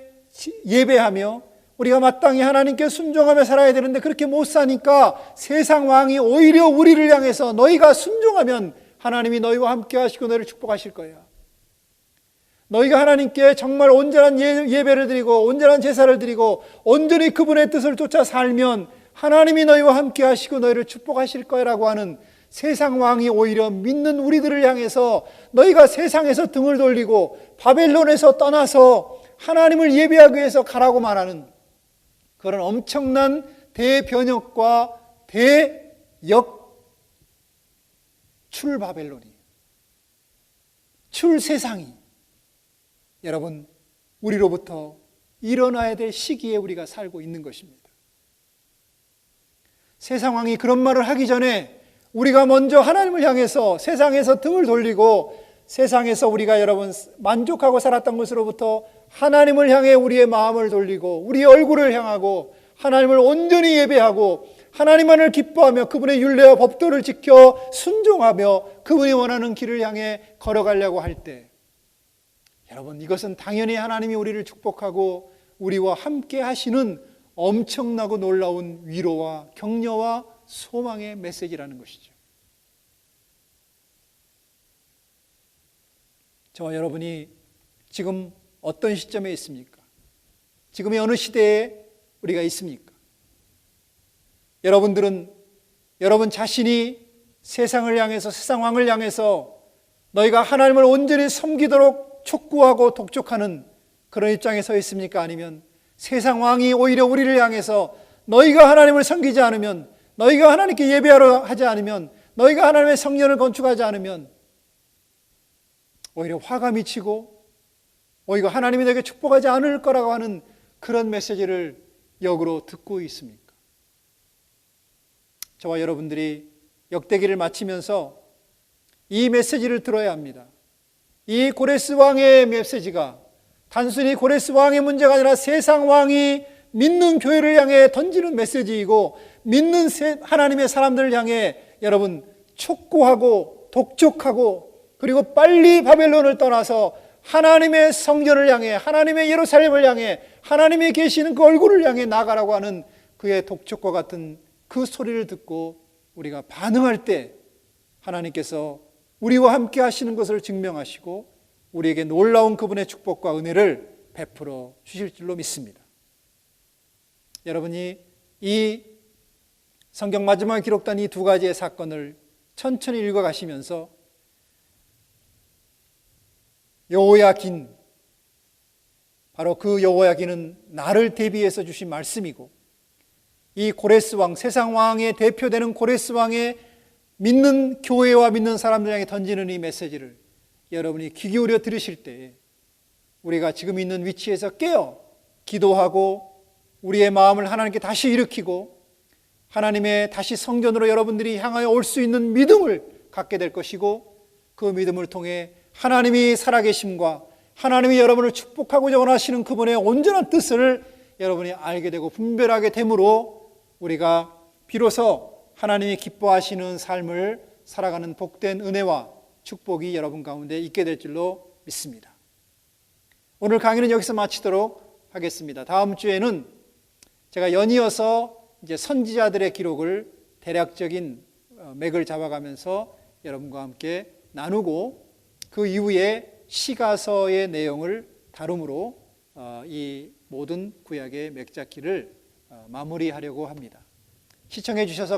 예배하며, 우리가 마땅히 하나님께 순종하며 살아야 되는데 그렇게 못 사니까 세상 왕이 오히려 우리를 향해서 너희가 순종하면 하나님이 너희와 함께 하시고 너희를 축복하실 거야. 너희가 하나님께 정말 온전한 예배를 드리고 온전한 제사를 드리고 온전히 그분의 뜻을 쫓아 살면 하나님이 너희와 함께 하시고 너희를 축복하실 거라고 하는 세상 왕이 오히려 믿는 우리들을 향해서 너희가 세상에서 등을 돌리고 바벨론에서 떠나서 하나님을 예배하기 위해서 가라고 말하는 그런 엄청난 대변혁과 출바벨론이, 출세상이 여러분 우리로부터 일어나야 될 시기에 우리가 살고 있는 것입니다. 세상 왕이 그런 말을 하기 전에 우리가 먼저 하나님을 향해서 세상에서 등을 돌리고 세상에서 우리가 여러분 만족하고 살았던 것으로부터 하나님을 향해 우리의 마음을 돌리고 우리의 얼굴을 향하고 하나님을 온전히 예배하고 하나님만을 기뻐하며 그분의 율례와 법도를 지켜 순종하며 그분이 원하는 길을 향해 걸어가려고 할 때, 여러분 이것은 당연히 하나님이 우리를 축복하고 우리와 함께 하시는 엄청나고 놀라운 위로와 격려와 소망의 메시지라는 것이죠. 저와 여러분이 지금 어떤 시점에 있습니까? 지금의 어느 시대에 우리가 있습니까? 여러분들은 여러분 자신이 세상을 향해서, 세상 왕을 향해서 너희가 하나님을 온전히 섬기도록 촉구하고 독촉하는 그런 입장에 서 있습니까? 아니면 세상 왕이 오히려 우리를 향해서 너희가 하나님을 섬기지 않으면, 너희가 하나님께 예배하러 하지 않으면, 너희가 하나님의 성전을 건축하지 않으면 오히려 화가 미치고 오히려 하나님이 너에게 축복하지 않을 거라고 하는 그런 메시지를 역으로 듣고 있습니까? 저와 여러분들이 역대기를 마치면서 이 메시지를 들어야 합니다. 이 고레스 왕의 메시지가 단순히 고레스 왕의 문제가 아니라 세상 왕이 믿는 교회를 향해 던지는 메시지이고 믿는 하나님의 사람들을 향해 여러분 촉구하고 독촉하고 그리고 빨리 바벨론을 떠나서 하나님의 성전을 향해, 하나님의 예루살렘을 향해, 하나님이 계시는 그 얼굴을 향해 나가라고 하는 그의 독촉과 같은 그 소리를 듣고 우리가 반응할 때 하나님께서 우리와 함께 하시는 것을 증명하시고 우리에게 놀라운 그분의 축복과 은혜를 베풀어 주실 줄로 믿습니다. 여러분이 이 성경 마지막에 기록된 이 두 가지의 사건을 천천히 읽어가시면서 여호야긴, 바로 그 여호야긴은 나를 대비해서 주신 말씀이고 이 고레스 왕, 세상 왕의 대표되는 고레스 왕의 믿는 교회와 믿는 사람들 향해 던지는 이 메시지를 여러분이 귀 기울여 들으실 때 우리가 지금 있는 위치에서 깨어 기도하고 우리의 마음을 하나님께 다시 일으키고 하나님의 다시 성전으로 여러분들이 향하여 올 수 있는 믿음을 갖게 될 것이고 그 믿음을 통해 하나님이 살아계심과 하나님이 여러분을 축복하고자 원하시는 그분의 온전한 뜻을 여러분이 알게 되고 분별하게 됨으로 우리가 비로소 하나님이 기뻐하시는 삶을 살아가는 복된 은혜와 축복이 여러분 가운데 있게 될 줄로 믿습니다. 오늘 강의는 여기서 마치도록 하겠습니다. 다음 주에는 제가 연이어서 이제 선지자들의 기록을 대략적인 맥을 잡아가면서 여러분과 함께 나누고 그 이후에 시가서의 내용을 다룸으로 이 모든 구약의 맥잡기를 마무리하려고 합니다. 시청해 주셔서